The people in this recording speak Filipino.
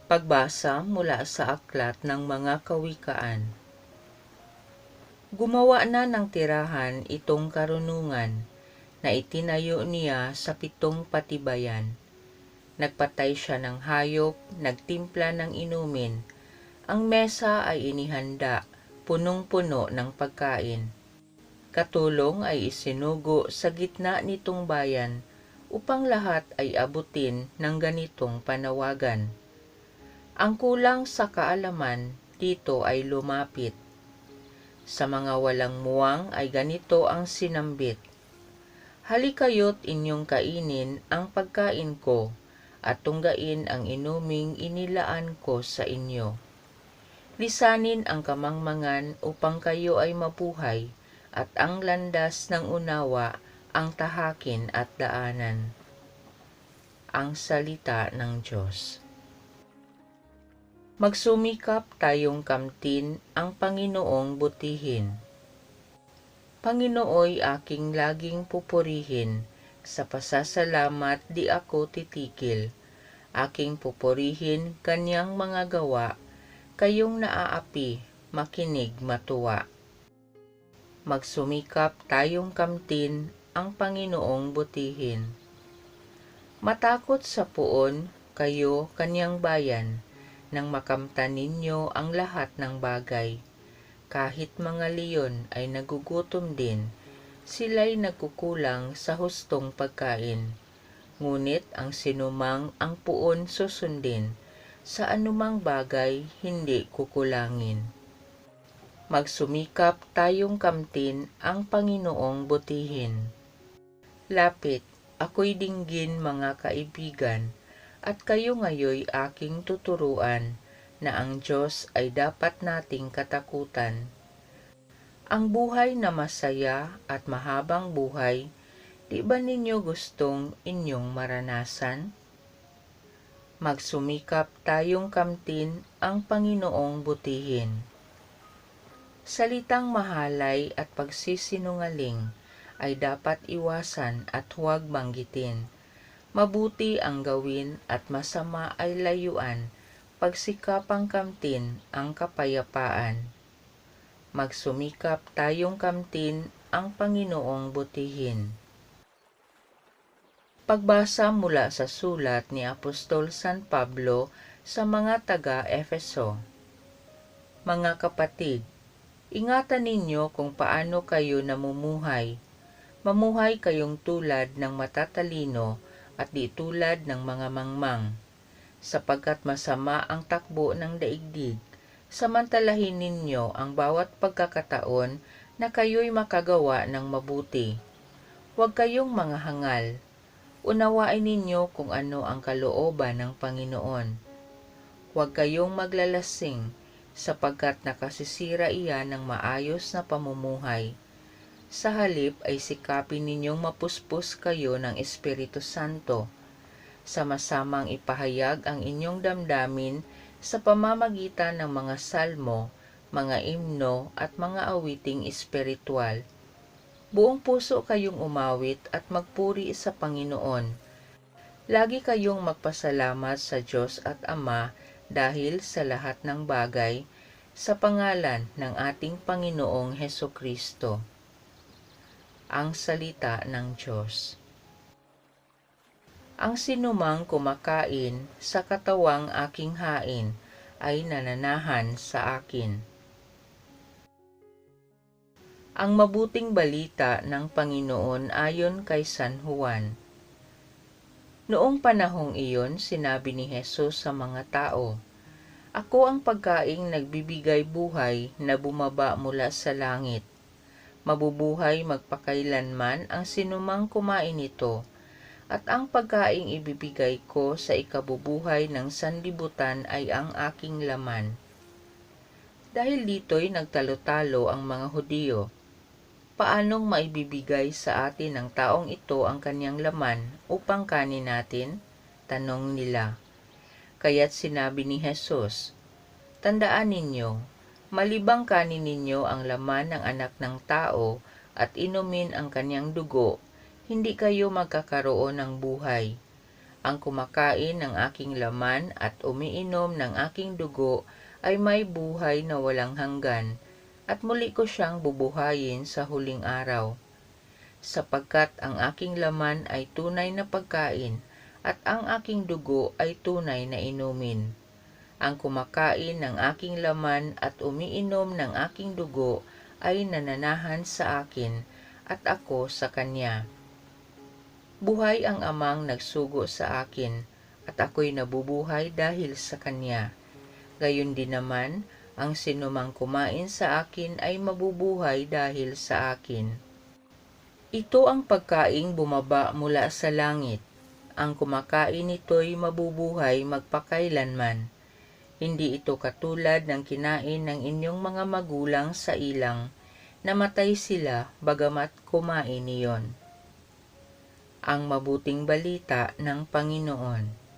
Pagbasa mula sa Aklat ng Mga Kawikaan. Gumawa na ng tirahan itong karunungan na itinayo niya sa 7 patibayan. Nagpatay siya ng hayop, nagtimpla ng inumin. Ang mesa ay inihanda, punong-puno ng pagkain. Katulong ay isinugo sa gitna nitong bayan upang lahat ay abutin ng ganitong panawagan. Ang kulang sa kaalaman dito ay lumapit. Sa mga walang muwang ay ganito ang sinambit. Halikayo't inyong kainin ang pagkain ko at tunggain ang inuming inilaan ko sa inyo. Lisanin ang kamangmangan upang kayo ay mabuhay at ang landas ng unawa ang tahakin at daanan. Ang salita ng Diyos. Magsumikap tayong kamtin ang Panginoong butihin. Panginooy aking laging pupurihin, sa pasasalamat di ako titigil. Aking pupurihin kanyang mga gawa, kayong naaapi, makinig matuwa. Magsumikap tayong kamtin ang Panginoong butihin. Matakot sa puon, kayo kanyang bayan, nang makamtan ninyo ang lahat ng bagay. Kahit mga leon ay nagugutom din, sila'y nagkukulang sa hustong pagkain. Ngunit ang sinumang ang puon susundin, sa anumang bagay hindi kukulangin. Magsumikap tayong kamtin ang Panginoong butihin. Lapit, ako'y dinggin mga kaibigan, at kayo ngayoy aking tuturuan na ang Diyos ay dapat nating katakutan. Ang buhay na masaya at mahabang buhay, di ba ninyo gustong inyong maranasan? Magsumikap tayong kamtin ang Panginoong butihin. Salitang mahalay at pagsisinungaling ay dapat iwasan at huwag banggitin. Mabuti ang gawin at masama ay layuan, pagsikapang kamtin ang kapayapaan. Magsumikap tayong kamtin ang Panginoong butihin. Pagbasa mula sa sulat ni Apostol San Pablo sa mga taga-Efeso. Mga kapatid, ingatan ninyo kung paano kayo namumuhay. Mamuhay kayong tulad ng matatalino at di tulad ng mga mangmang, sapagkat masama ang takbo ng daigdig. Samantalahin ninyo ang bawat pagkakataon na kayo'y makagawa ng mabuti. Huwag kayong mga hangal. Unawain ninyo kung ano ang kalooban ng Panginoon. Huwag kayong maglalasing, sapagkat nakasisira iyan ng maayos na pamumuhay. Sa halip ay sikapin ninyong mapuspos kayo ng Espiritu Santo. Sama-samang ipahayag ang inyong damdamin sa pamamagitan ng mga salmo, mga imno at mga awiting espiritual. Buong puso kayong umawit at magpuri sa Panginoon. Lagi kayong magpasalamat sa Diyos at Ama dahil sa lahat ng bagay, sa pangalan ng ating Panginoong Hesukristo. Ang salita ng Diyos. Ang sinumang kumakain sa katawang aking hain ay nananahan sa akin. Ang mabuting balita ng Panginoon ayon kay San Juan. Noong panahong iyon, sinabi ni Jesus sa mga tao, "Ako ang pagkaing nagbibigay buhay na bumaba mula sa langit. Mabubuhay magpakailanman ang sinumang kumain nito, at ang pagkaing ibibigay ko sa ikabubuhay ng sanlibutan ay ang aking laman." Dahil dito'y nagtalo-talo ang mga Hudyo. Paanong maibibigay sa atin ng taong ito ang kanyang laman upang kanin natin? Tanong nila. Kaya't sinabi ni Jesus, "Tandaan ninyo, malibang kanin ninyo ang laman ng anak ng tao at inumin ang kanyang dugo, hindi kayo magkakaroon ng buhay. Ang kumakain ng aking laman at umiinom ng aking dugo ay may buhay na walang hanggan, at muli ko siyang bubuhayin sa huling araw. Sapagkat ang aking laman ay tunay na pagkain, at ang aking dugo ay tunay na inumin. Ang kumakain ng aking laman at umiinom ng aking dugo ay nananahan sa akin, at ako sa kanya. Buhay ang Amang nagsugo sa akin, at ako'y nabubuhay dahil sa kanya. Gayon din naman, ang sinumang kumain sa akin ay mabubuhay dahil sa akin. Ito ang pagkaing bumaba mula sa langit. Ang kumakain nito'y mabubuhay magpakailanman. Hindi ito katulad ng kinain ng inyong mga magulang sa ilang, namatay sila bagamat kumain niyon. Ang mabuting balita ng Panginoon.